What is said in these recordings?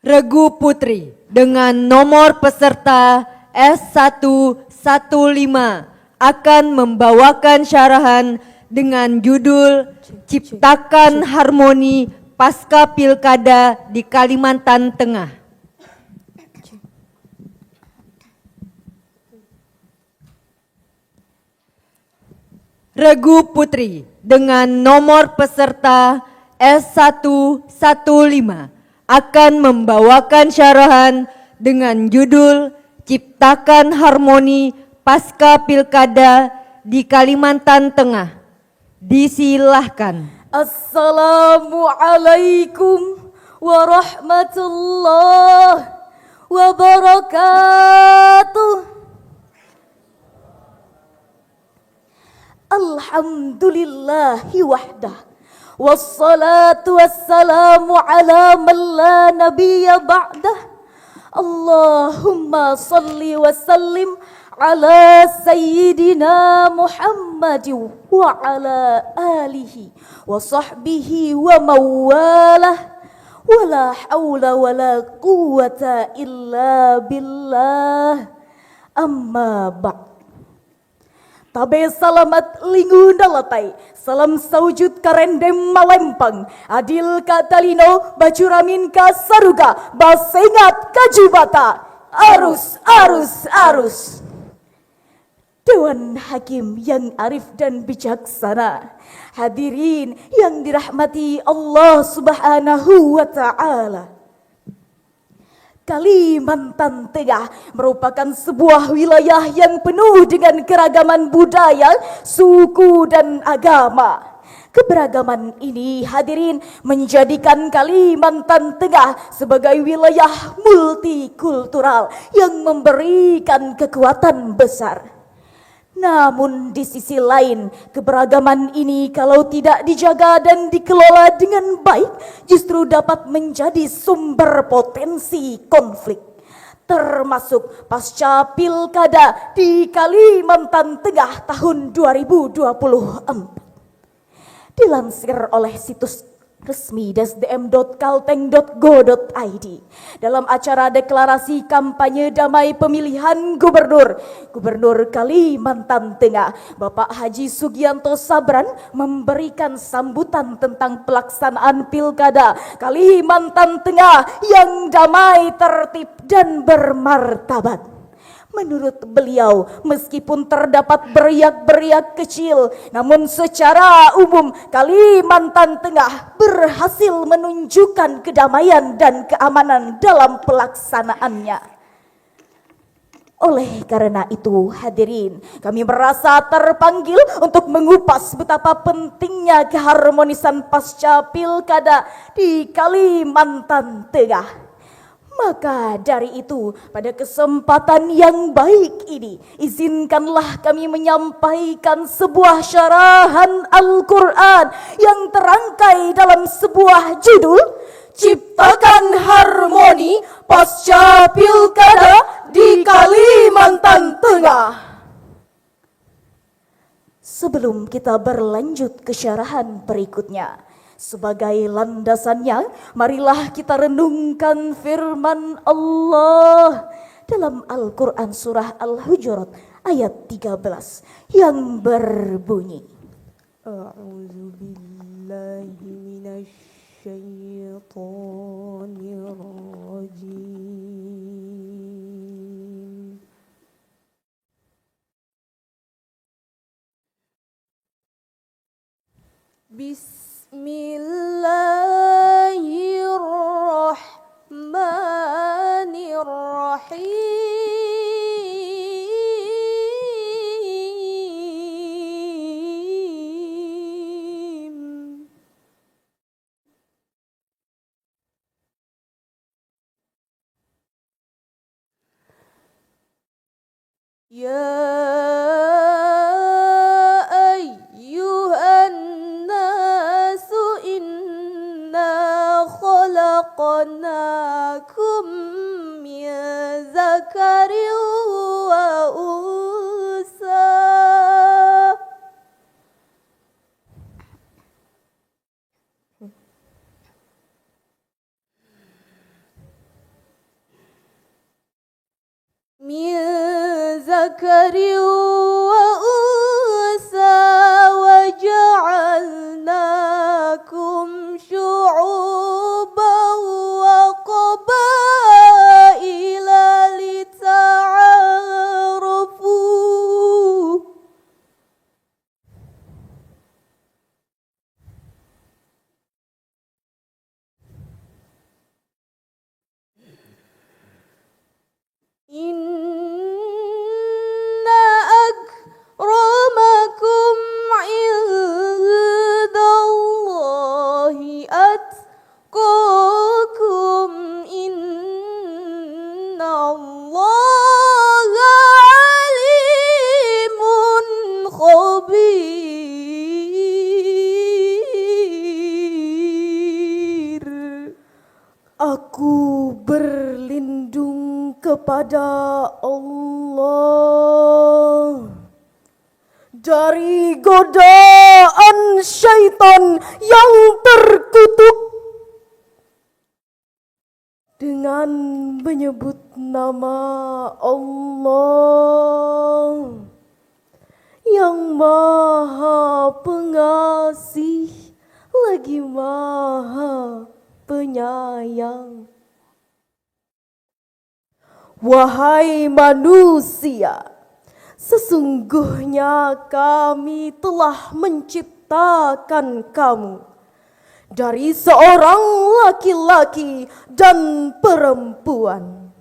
Regu Putri dengan nomor peserta S115 akan membawakan syarahan dengan judul Ciptakan Harmoni Pasca Pilkada di Kalimantan Tengah. Regu Putri dengan nomor peserta S115 akan membawakan syarahan dengan judul Ciptakan Harmoni Pasca Pilkada di Kalimantan Tengah. Disilahkan. Assalamualaikum warahmatullahi wabarakatuh. Alhamdulillahi wahdah, wassalatu wassalamu ala man la nabiyya ba'dah. Allahumma salli wa sallim ala sayyidina Muhammad wa ala alihi wa sahbihi wa mawalah. Wala hawla wala quwwata illa billah. Amma ba'd. Tabe salamat lingu dalatai, salam saujud karendem malempang, adil katalino bacuramin kasaruga, basengat kajubata, arus, arus, arus. Dewan Hakim yang arif dan bijaksana, hadirin yang dirahmati Allah Subhanahu wa Ta'ala. Kalimantan Tengah merupakan sebuah wilayah yang penuh dengan keragaman budaya, suku dan agama. Keberagaman ini hadirin menjadikan Kalimantan Tengah sebagai wilayah multikultural yang memberikan kekuatan besar. Namun di sisi lain, keberagaman ini kalau tidak dijaga dan dikelola dengan baik, justru dapat menjadi sumber potensi konflik. Termasuk pasca pilkada di Kalimantan Tengah tahun 2024. Dilansir oleh situs resmi dsdm.kalteng.go.id dalam acara deklarasi kampanye damai pemilihan Gubernur Kalimantan Tengah, Bapak Haji Sugianto Sabran memberikan sambutan tentang pelaksanaan pilkada Kalimantan Tengah yang damai, tertib dan bermartabat. Menurut beliau, meskipun terdapat beriak-beriak kecil, namun secara umum Kalimantan Tengah berhasil menunjukkan kedamaian dan keamanan dalam pelaksanaannya. Oleh karena itu, hadirin, kami merasa terpanggil untuk mengupas betapa pentingnya keharmonisan pasca pilkada di Kalimantan Tengah. Maka dari itu, pada kesempatan yang baik ini, izinkanlah kami menyampaikan sebuah syarahan Al-Quran yang terangkai dalam sebuah judul, Ciptakan Harmoni Pasca Pilkada di Kalimantan Tengah. Sebelum kita berlanjut ke syarahan berikutnya, sebagai landasannya, marilah kita renungkan firman Allah dalam Al-Quran surah Al-Hujurat ayat 13 yang berbunyi, A'udzu billahi minasy syaithanir rajim. Bismillahirrahmanirrahim. Ya ayyuhan nasu inna khalaqnakum min zakarin wa unsa. ذكر وأنثى وجعلناكم شعوبا وقبائل لتعارفوا. Inna akramakum indallahi atqakum, innallaha alimun khabir. Aku berlindung kepada Allah dari godaan syaitan yang terkutuk dengan menyebut nama Allah yang Maha Pengasih lagi Maha Penyayang. Wahai manusia, sesungguhnya kami telah menciptakan kamu dari seorang laki-laki dan perempuan.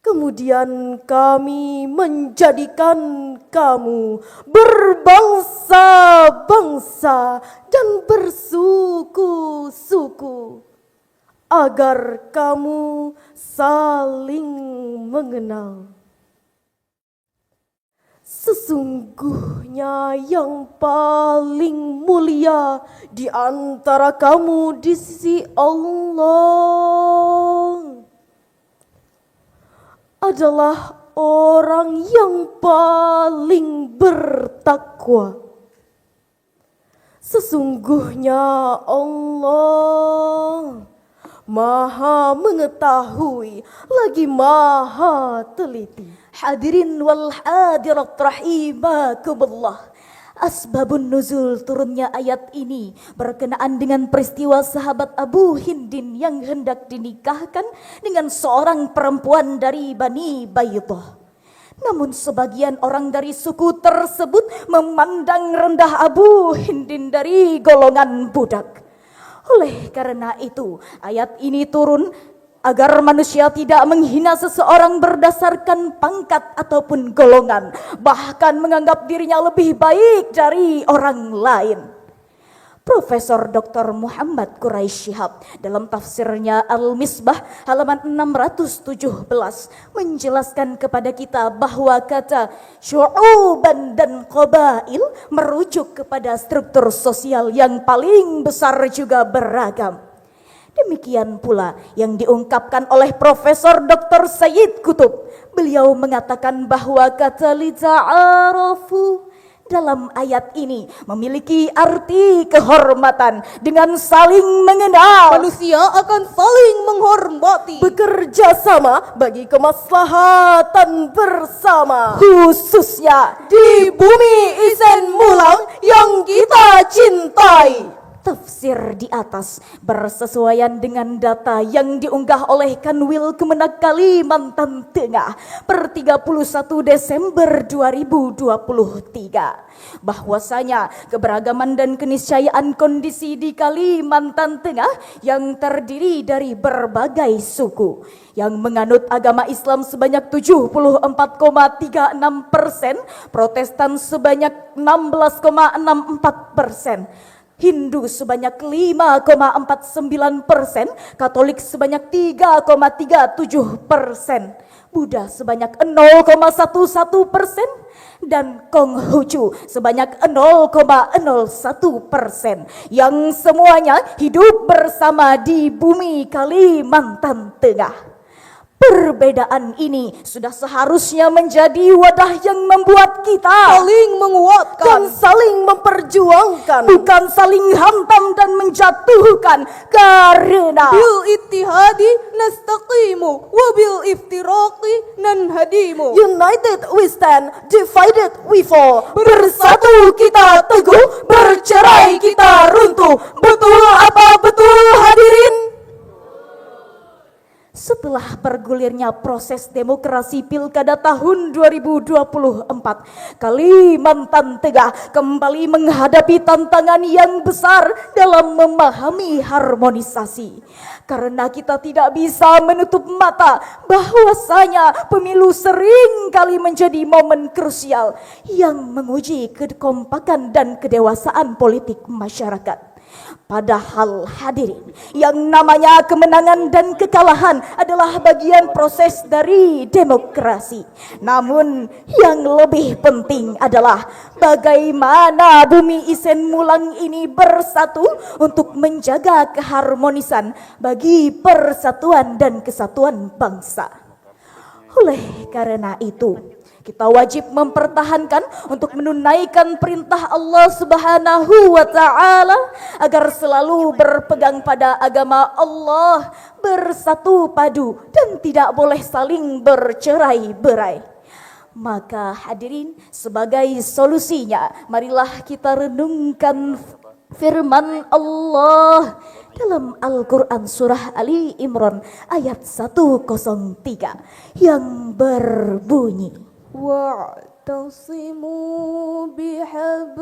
Kemudian kami menjadikan kamu berbangsa-bangsa dan bersuku-suku agar kamu saling mengenal. Sesungguhnya yang paling mulia di antara kamu di sisi Allah adalah orang yang paling bertakwa. Sesungguhnya Allah Maha mengetahui lagi Maha teliti. Hadirin wal hadirat rahimakumullah. Asbabun nuzul turunnya ayat ini berkenaan dengan peristiwa sahabat Abu Hindin yang hendak dinikahkan dengan seorang perempuan dari Bani Baydah. Namun sebagian orang dari suku tersebut memandang rendah Abu Hindin dari golongan budak. Oleh karena itu, ayat ini turun agar manusia tidak menghina seseorang berdasarkan pangkat ataupun golongan, bahkan menganggap dirinya lebih baik dari orang lain. Profesor Dr. Muhammad Quraisy Shihab dalam tafsirnya Al-Misbah halaman 617 menjelaskan kepada kita bahwa kata syu'uban dan qabail merujuk kepada struktur sosial yang paling besar juga beragam. Demikian pula yang diungkapkan oleh Profesor Dr. Sayyid Qutb. Beliau mengatakan bahwa kata lita'arafu dalam ayat ini memiliki arti kehormatan. Dengan saling mengenal, Manusia akan saling menghormati, bekerja sama bagi kemaslahatan bersama, khususnya di bumi Isen Mulang yang kita cintai. tafsir di atas bersesuaian dengan data yang diunggah oleh Kanwil Kemenak Kalimantan Tengah per 31 Desember 2023. Bahwasanya keberagaman dan keniscayaan kondisi di Kalimantan Tengah yang terdiri dari berbagai suku yang menganut agama Islam sebanyak 74,36%, Protestan sebanyak 16,64%, Hindu sebanyak 5,49%, Katolik sebanyak 3,37%, Buddha sebanyak 0,11%, dan Konghucu sebanyak 0,01%, yang semuanya hidup bersama di bumi Kalimantan Tengah. Perbedaan ini sudah seharusnya menjadi wadah yang membuat kita saling menguatkan dan saling memperjuangkan, bukan saling hantam dan menjatuhkan. Karena bil ittihadi nastaqimu wa bil iftiraqi nanhadimu. United we stand, divided we fall. Bersatu kita teguh, bercerai kita runtuh. Betul apa betul hadirin? setelah bergulirnya proses demokrasi pilkada tahun 2024, Kalimantan Tengah kembali menghadapi tantangan yang besar dalam memahami harmonisasi. Karena kita tidak bisa menutup mata bahwasanya pemilu sering kali menjadi momen krusial yang menguji kekompakan dan kedewasaan politik masyarakat. Padahal hadirin, yang namanya kemenangan dan kekalahan adalah bagian proses dari demokrasi. Namun yang lebih penting adalah bagaimana Bumi Isen Mulang ini bersatu untuk menjaga keharmonisan bagi persatuan dan kesatuan bangsa. Oleh karena itu, kita wajib mempertahankan untuk menunaikan perintah Allah Subhanahu wa Ta'ala agar selalu berpegang pada agama Allah, bersatu padu dan tidak boleh saling bercerai-berai. Maka hadirin, sebagai solusinya, marilah kita renungkan firman Allah dalam Al-Quran surah Ali Imran ayat 103 yang berbunyi, wa'tasimu bihablillahi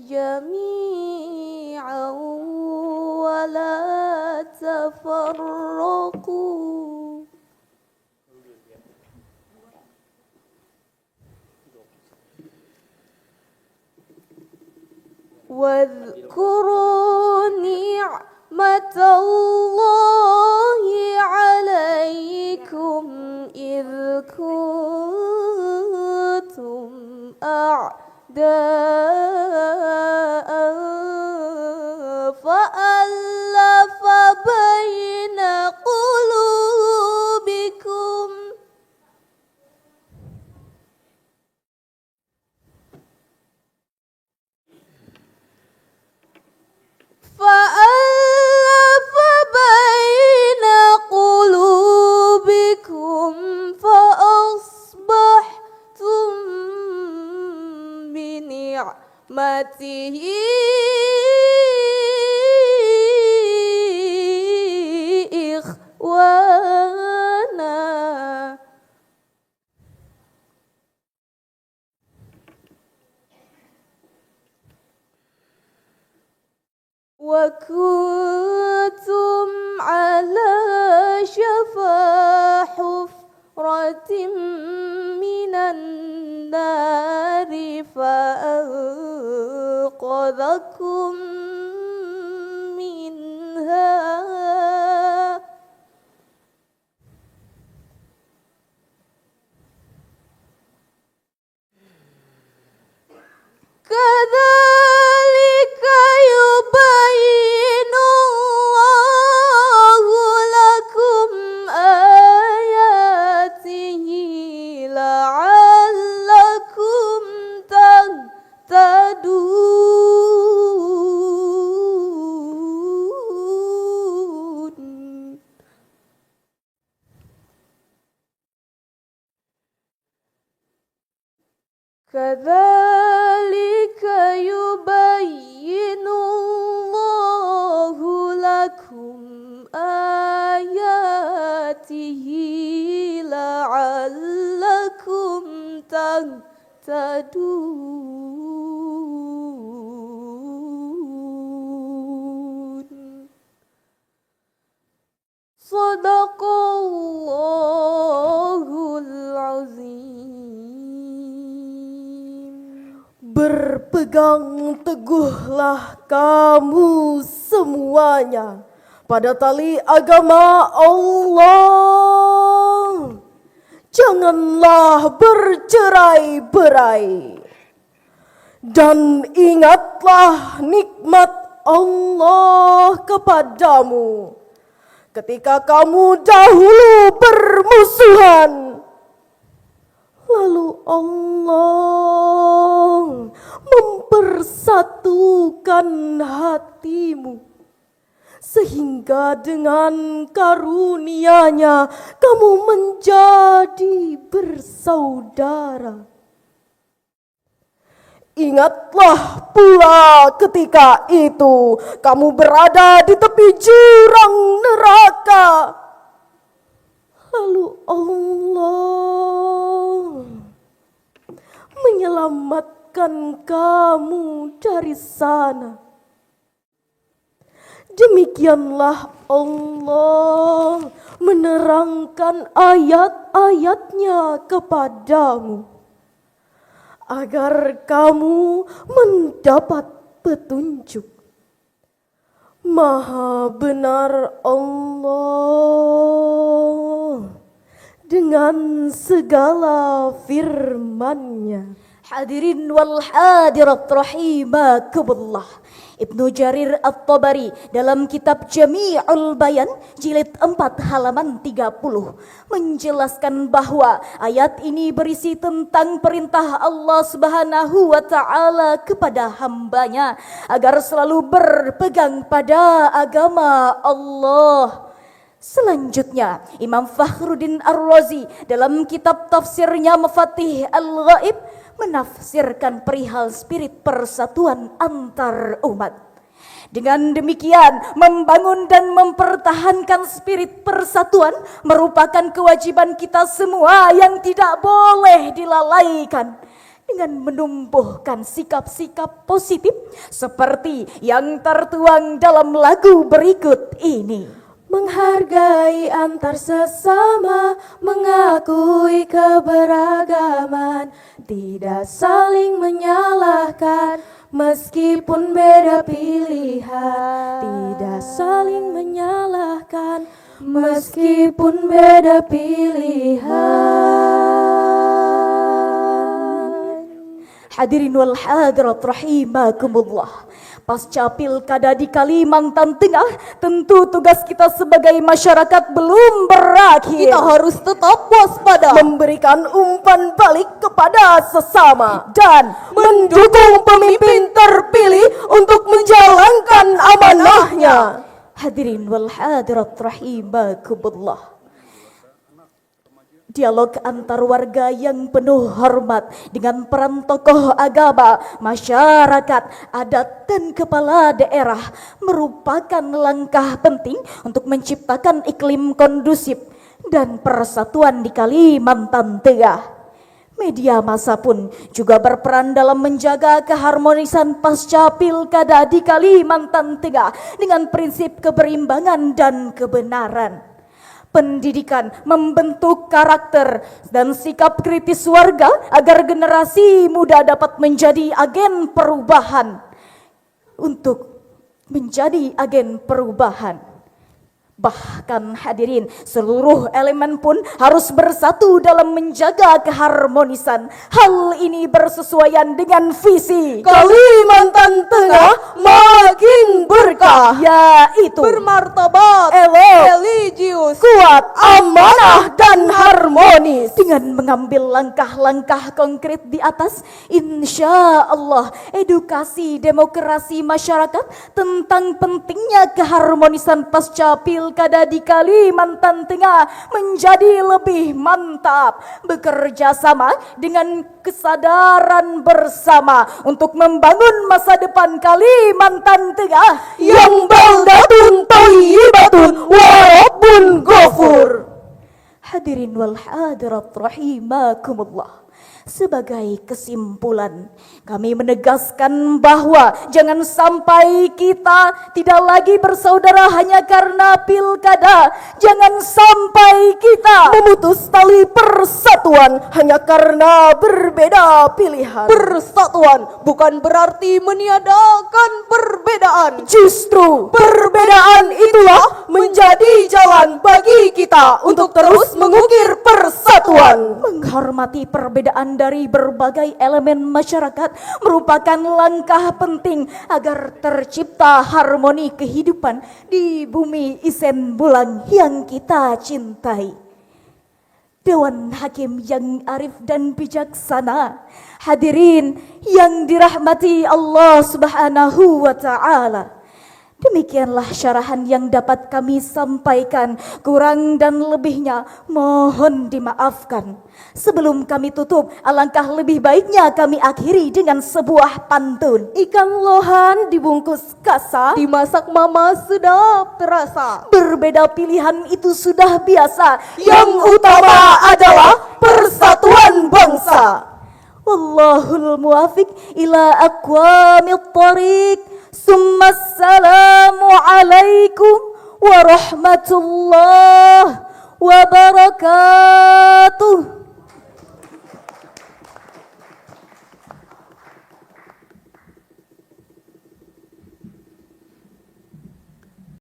jami'an wa la tafarraqu wadhkuru ni'matallahi 'alaikum idh kuntum a'da'an fa'allafa baina qulubikum فألف بين قلوبكم فأصبحتم بنعمته إخوانا وكنتم على شفا حفرة من النار فأنقذكم منها كذلك يبين الله لكم آياته لعلكم تهتدون كذلك يبين الله لكم آياته لعلكم تهتدون صدق الله العظيم. Berpegang teguhlah kamu semuanya pada tali agama Allah. Janganlah bercerai-berai. Dan ingatlah nikmat Allah kepadamu. ketika kamu dahulu bermusuhan. Lalu Allah mempersatukan hatimu, sehingga dengan karunia-Nya kamu menjadi bersaudara. Ingatlah pula ketika itu kamu berada di tepi jurang neraka. Lalu Allah menyelamatkan kamu dari sana. Demikianlah Allah menerangkan ayat-ayat-Nya kepadamu, agar kamu mendapat petunjuk. Maha benar Allah dengan segala firman-Nya. Hadirin wal hadirat rahimakumullah. Ibnu Jarir At-Tabari dalam kitab Jami'ul Bayan jilid 4 halaman 30 menjelaskan bahwa ayat ini berisi tentang perintah Allah Subhanahu wa taala kepada hambanya agar selalu berpegang pada agama Allah. Selanjutnya, Imam Fakhruddin Ar-Razi dalam kitab tafsirnya Mafatih Al-Ghaib menafsirkan perihal spirit persatuan antar umat. Dengan demikian, membangun dan mempertahankan spirit persatuan merupakan kewajiban kita semua yang tidak boleh dilalaikan. Dengan menumbuhkan sikap-sikap positif seperti yang tertuang dalam lagu berikut ini. Menghargai antar sesama, mengakui keberagaman, tidak saling menyalahkan meskipun beda pilihan. Tidak saling menyalahkan meskipun beda pilihan. Hadirin wal hadirat rahimakumullah. Pasca pilkada di Kalimantan Tengah, tentu tugas kita sebagai masyarakat belum berakhir. Kita harus tetap waspada, memberikan umpan balik kepada sesama, dan mendukung pemimpin terpilih untuk menjalankan amanahnya. Hadirin wal hadirat rahimakumullah. Dialog antar warga yang penuh hormat dengan peran tokoh agama, masyarakat, adat, dan kepala daerah merupakan langkah penting untuk menciptakan iklim kondusif dan persatuan di Kalimantan Tengah. Media massa pun juga berperan dalam menjaga keharmonisan pasca pilkada di Kalimantan Tengah dengan prinsip keberimbangan dan kebenaran. Pendidikan membentuk karakter dan sikap kritis warga agar generasi muda dapat menjadi agen perubahan. Untuk menjadi agen perubahan. Bahkan hadirin, seluruh elemen pun harus bersatu dalam menjaga keharmonisan. Hal ini bersesuaian dengan visi Kalimantan Tengah makin berkah, yaitu bermartabat, religius, kuat, amanah, dan harmonis. Dengan mengambil langkah-langkah konkret di atas, insya Allah edukasi demokrasi masyarakat tentang pentingnya keharmonisan pasca pilkada di Kalimantan Tengah menjadi lebih mantap. Bekerja sama dengan kesadaran bersama untuk membangun masa depan Kalimantan Tengah yang baldatun thayyibatun wa rabbun ghafur. Hadirin wal hadirat rahimakumullah. Sebagai kesimpulan, kami menegaskan bahwa jangan sampai kita tidak lagi bersaudara hanya karena pilkada. Jangan sampai kita memutus tali persatuan hanya karena berbeda pilihan. Persatuan bukan berarti meniadakan perbedaan. Justru perbedaan itulah menjadi menjadi jalan bagi kita untuk terus mengukir persatuan. Menghormati perbedaan dari berbagai elemen masyarakat merupakan langkah penting agar tercipta harmoni kehidupan di bumi Isen Bulang yang kita cintai. Dewan Hakim yang arif dan bijaksana, hadirin yang dirahmati Allah Subhanahu wa Ta'ala. Demikianlah syarahan yang dapat kami sampaikan. Kurang dan lebihnya mohon dimaafkan. Sebelum kami tutup, alangkah lebih baiknya kami akhiri dengan sebuah pantun. Ikan lohan dibungkus kasa, dimasak mama sedap terasa. Berbeda pilihan itu sudah biasa, Yang utama adalah persatuan bangsa. Wallahul muwafiq ila aqwamit thariq. Assalamu alaikum warahmatullahi